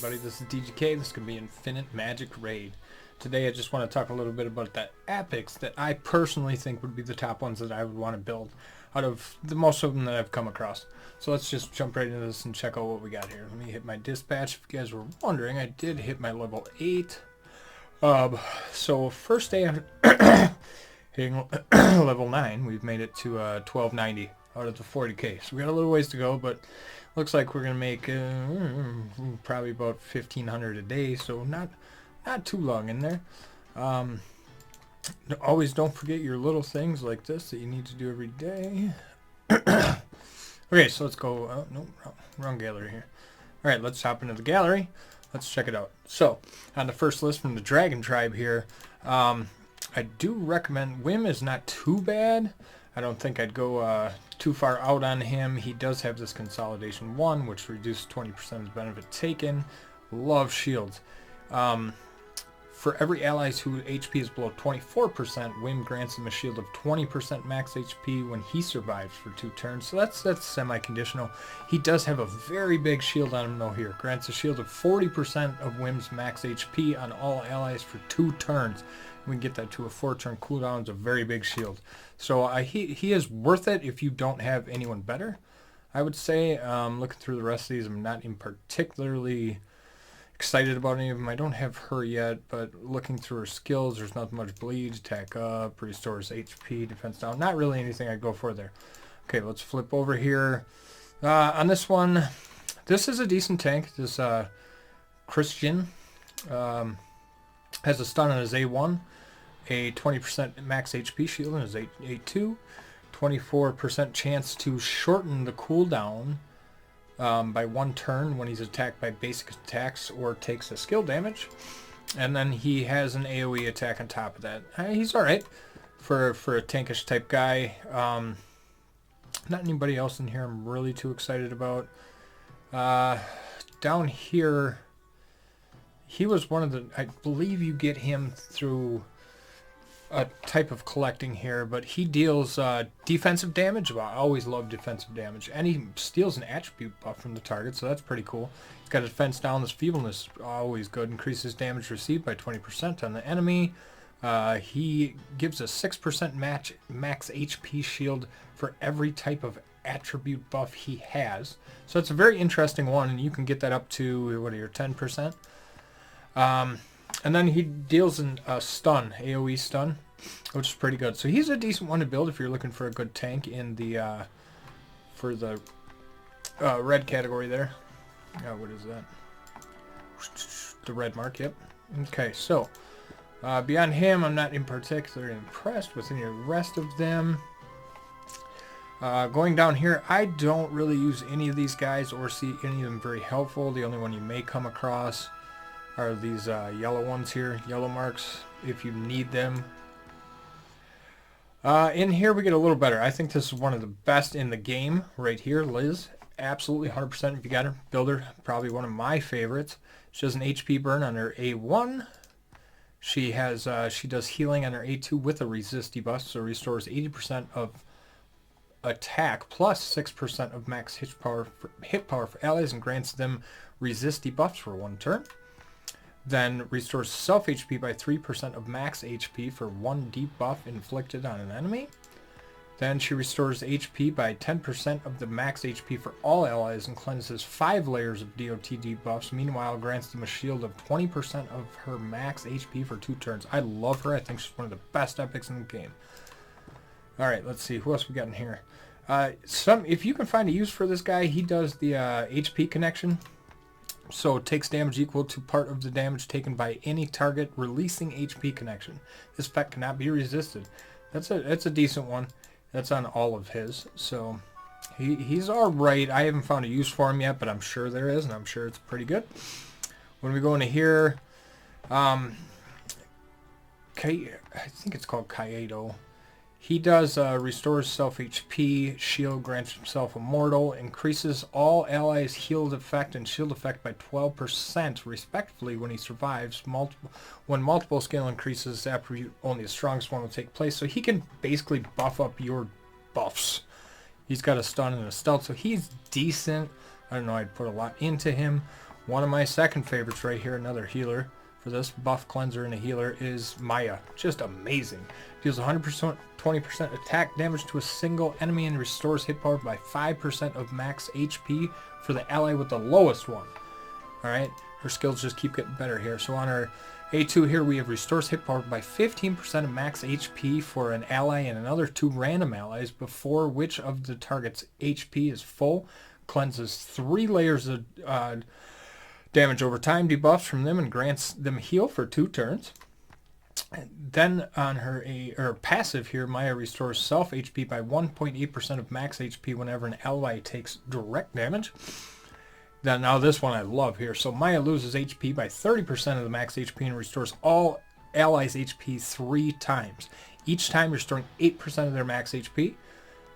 everybody, this is DGK. This is going to be Infinite Magic Raid. Today I just want to talk a little bit about the epics that I personally think would be the top ones that I would want to build out of the most of them that I've come across. So let's just jump right into this and check out what we got here. Let me hit my dispatch. If you guys were wondering, I did hit my level 8. So first day after hitting level 9, we've made it to 1290 out of the 40k. So we got a little ways to go, but looks like we're gonna make probably about 1,500 a day, so not too long in there. Always don't forget your little things like this that you need to do every day. Okay, so let's go. Oh, no, wrong gallery here. All right, let's hop into the gallery. Let's check it out. So on the first list from the Dragon Tribe here, I do recommend Whim is not too bad. I don't think I'd go too far out on him. He does have this Consolidation 1, which reduces 20% of the benefit taken. Love shields. For every allies whose HP is below 24%, Whim grants him a shield of 20% max HP when he survives for 2 turns. So that's semi-conditional. He does have a very big shield on him though here. Grants a shield of 40% of Whim's max HP on all allies for 2 turns. We can get that to a 4-turn cooldown. It's a very big shield. So he is worth it if you don't have anyone better, I would say. Looking through the rest of these, I'm not in particularly excited about any of them. I don't have her yet, but looking through her skills, there's not much bleed, attack up, restores HP, defense down. Not really anything I'd go for there. Okay, let's flip over here. On this one, this is a decent tank. This Christian has a stun on his A1, a 20% max HP shield on his A2, 24% chance to shorten the cooldown by 1 turn when he's attacked by basic attacks or takes a skill damage. And then he has an AoE attack on top of that. He's alright for a tankish type guy. Not anybody else in here I'm really too excited about. Down here, he was one of the, I believe you get him through a type of collecting here, but he deals defensive damage. Well, I always love defensive damage, and he steals an attribute buff from the target, so that's pretty cool. He's got a defense down. This feebleness, always good. Increases damage received by 20% on the enemy. He gives a 6% max HP shield for every type of attribute buff he has. So it's a very interesting one, and you can get that up to, what are your 10%? And then he deals a stun, AoE stun, which is pretty good. So he's a decent one to build if you're looking for a good tank in the for the red category there. What is that? The red mark, yep. Okay, so beyond him, I'm not in particular impressed with any of the rest of them. Going down here, I don't really use any of these guys or see any of them very helpful. The only one you may come across are these yellow ones here, yellow marks, if you need them. In here we get a little better. I think this is one of the best in the game right here. Liz, absolutely 100% if you got her. Builder, probably one of my favorites. She does an HP burn on her A1. She has she does healing on her A2 with a resist debuff, so restores 80% of attack plus 6% of max hit power for allies and grants them resist debuffs for 1 turn. Then restores self HP by 3% of max HP for 1 debuff inflicted on an enemy. Then she restores HP by 10% of the max HP for all allies and cleanses 5 layers of DOT debuffs. Meanwhile, grants them a shield of 20% of her max HP for 2 turns. I love her. I think she's one of the best epics in the game. Alright, let's see. Who else we got in here? If you can find a use for this guy, he does the HP connection. So it takes damage equal to part of the damage taken by any target releasing HP connection. This effect cannot be resisted. That's a decent one. That's on all of his. So he's alright. I haven't found a use for him yet, but I'm sure there is, and I'm sure it's pretty good. When we go into here, I think it's called Kaido. He does restores self HP, shield grants himself immortal, increases all allies' healed effect and shield effect by 12% respectively when he survives. When multiple scale increases, attribute only the strongest one will take place. So he can basically buff up your buffs. He's got a stun and a stealth, so he's decent. I don't know, I'd put a lot into him. One of my second favorites right here, another healer for this buff cleanser and a healer, is Maya. Just amazing. Deals 100%, 20% attack damage to a single enemy and restores hit power by 5% of max HP for the ally with the lowest one. Alright, her skills just keep getting better here. So on our A2 here, we have restores hit power by 15% of max HP for an ally and another 2 random allies before which of the target's HP is full. Cleanses 3 layers of damage over time, debuffs from them, and grants them heal for 2 turns. Then on her passive here, Maya restores self HP by 1.8% of max HP whenever an ally takes direct damage. Then now this one I love here. So Maya loses HP by 30% of the max HP and restores all allies' HP 3 times. Each time restoring 8% of their max HP.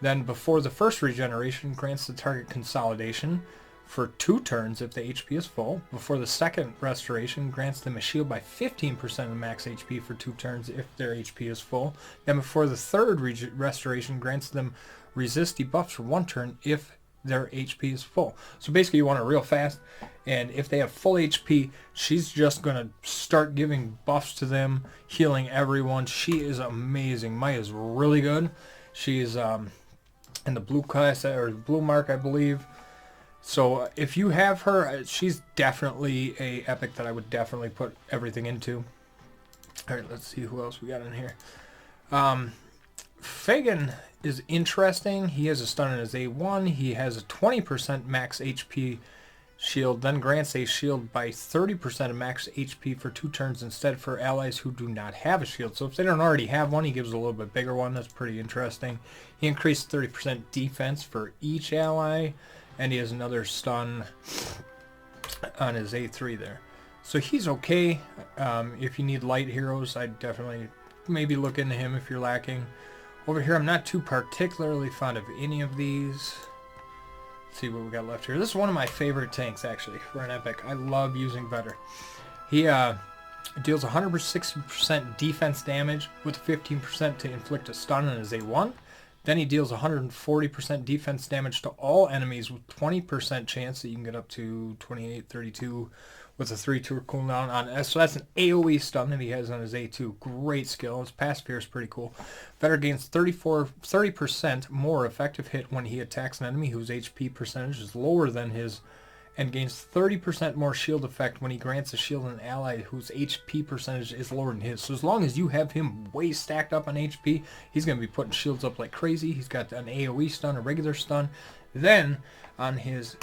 Then before the first regeneration, grants the target consolidation for 2 turns if the HP is full. Before the second restoration, grants them a shield by 15% of the max HP for 2 turns if their HP is full. Then before the third restoration, grants them resist debuffs for 1 turn if their HP is full. So basically you want her real fast, and if they have full HP, she's just going to start giving buffs to them, healing everyone. She is amazing. Maya's really good. She's in the blue class, or blue mark, I believe. So if you have her, she's definitely a epic that I would definitely put everything into. Alright, let's see who else we got in here. Fagin is interesting. He has a stun in his A1. He has a 20% max HP shield, then grants a shield by 30% of max HP for 2 turns instead for allies who do not have a shield. So if they don't already have one, he gives a little bit bigger one. That's pretty interesting. He increased 30% defense for each ally. And he has another stun on his A3 there. So he's okay. If you need light heroes, I'd definitely maybe look into him if you're lacking. Over here, I'm not too particularly fond of any of these. Let's see what we got left here. This is one of my favorite tanks, actually, for an epic. I love using Vetter. He deals 160% defense damage with 15% to inflict a stun on his A1. Then he deals 140% defense damage to all enemies with 20% chance that you can get up to 28, 32 with a 3-turn cooldown on S. So that's an AoE stun that he has on his A2. Great skill. His passive here is pretty cool. Vetter gains 30% more effective hit when he attacks an enemy whose HP percentage is lower than his, and gains 30% more shield effect when he grants a shield to an ally whose HP percentage is lower than his. So as long as you have him way stacked up on HP, he's going to be putting shields up like crazy. He's got an AoE stun, a regular stun. Then on his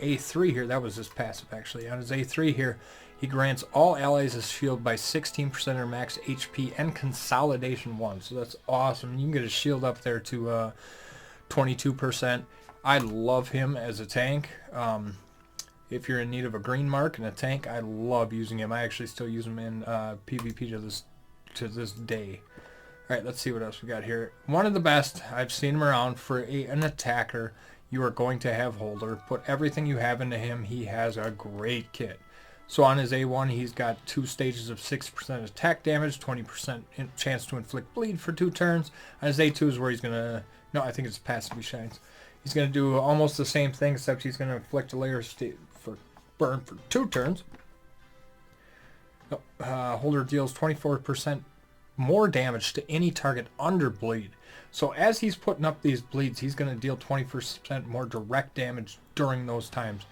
A3 here, that was his passive actually. On his A3 here, he grants all allies a shield by 16% of their max HP and consolidation 1. So that's awesome. You can get a shield up there to 22%. I love him as a tank. If you're in need of a green mark and a tank, I love using him. I actually still use him in PvP to this day. Alright, let's see what else we got here. One of the best. I've seen him around for an attacker. You are going to have Holder. Put everything you have into him. He has a great kit. So on his A1, he's got 2 stages of 6% attack damage, 20% chance to inflict bleed for 2 turns. On his A2 is where he's going to... No, I think it's passive he shines. He's going to do almost the same thing, except he's going to inflict a layer of for burn for 2 turns. Holder deals 24% more damage to any target under bleed. So as he's putting up these bleeds, he's going to deal 20% more direct damage during those times.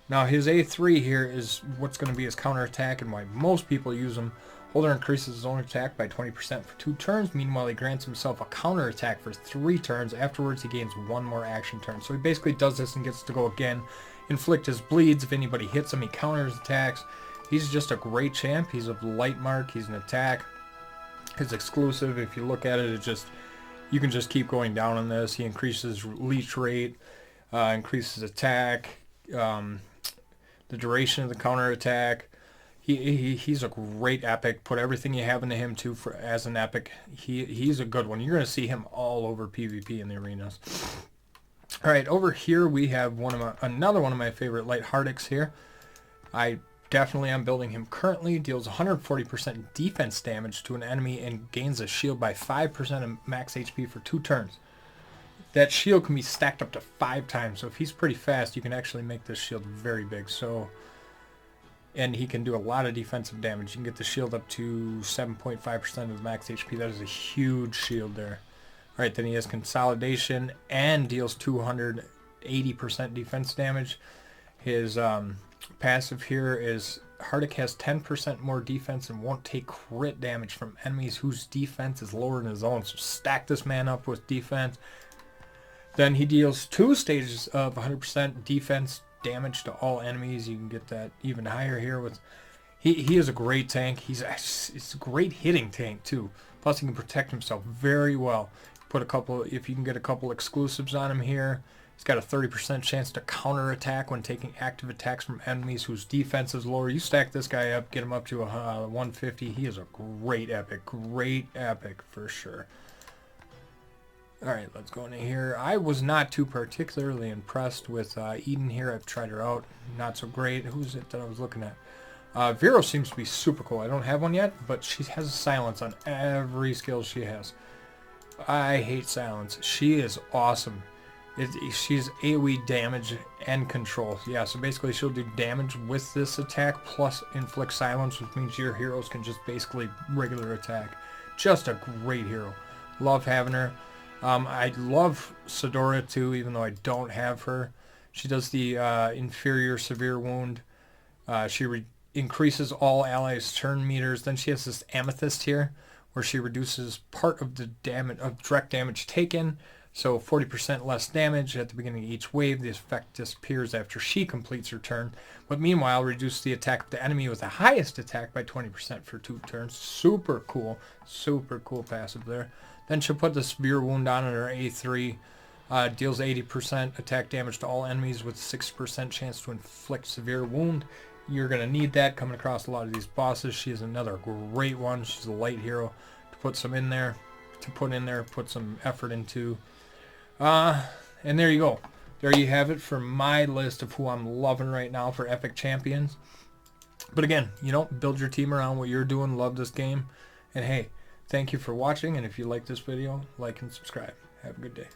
Now his A3 here is what's going to be his counterattack and why most people use him. Holder increases his own attack by 20% for 2 turns. Meanwhile, he grants himself a counterattack for 3 turns. Afterwards, he gains 1 more action turn. So he basically does this and gets to go again. Inflict his bleeds. If anybody hits him, he counters attacks. He's just a great champ. He's a light mark. He's an attack. His exclusive, if you look at it, you can just keep going down on this. He increases leech rate, increases attack, the duration of the counter attack. He's a great epic. Put everything you have into him too as an epic. He's a good one. You're going to see him all over PvP in the arenas. All right, over here we have another one of my favorite light Hardics here. I definitely am building him currently. Deals 140% defense damage to an enemy and gains a shield by 5% of max HP for 2 turns. That shield can be stacked up to 5 times, so if he's pretty fast, you can actually make this shield very big. So and he can do a lot of defensive damage. You can get the shield up to 7.5% of max HP. That is a huge shield there. Alright, then he has consolidation and deals 280% defense damage. His passive here is Hardic has 10% more defense and won't take crit damage from enemies whose defense is lower than his own. So stack this man up with defense. Then he deals 2 stages of 100% defense damage to all enemies. You can get that even higher here with... He is a great tank. He's a great hitting tank too. Plus he can protect himself very well. Put a couple, if you can get a couple exclusives on him here. He's got a 30% chance to counterattack when taking active attacks from enemies whose defense is lower. You stack this guy up, get him up to 150. He is a great epic for sure. Alright, let's go into here. I was not too particularly impressed with Eden here. I've tried her out. Not so great. Who's it that I was looking at? Vero seems to be super cool. I don't have one yet, but she has a silence on every skill she has. I hate silence. She is awesome. She's AoE damage and control. Yeah, so basically she'll do damage with this attack plus inflict silence, which means your heroes can just basically regular attack. Just a great hero. Love having her. I love Sidora too, even though I don't have her. She does the inferior severe wound. She increases all allies' turn meters. Then she has this amethyst here, where she reduces part of the direct damage taken. So 40% less damage at the beginning of each wave. The effect disappears after she completes her turn. But meanwhile, reduce the attack of the enemy with the highest attack by 20% for 2 turns. Super cool passive there. Then she'll put the severe wound on her A3. Deals 80% attack damage to all enemies with 6% chance to inflict severe wound. You're going to need that coming across a lot of these bosses. She is another great one. She's a light hero to put some in there. Put some effort into. And there you go. There you have it for my list of who I'm loving right now for Epic Champions. But again, build your team around what you're doing. Love this game. And hey, thank you for watching. And if you like this video, like and subscribe. Have a good day.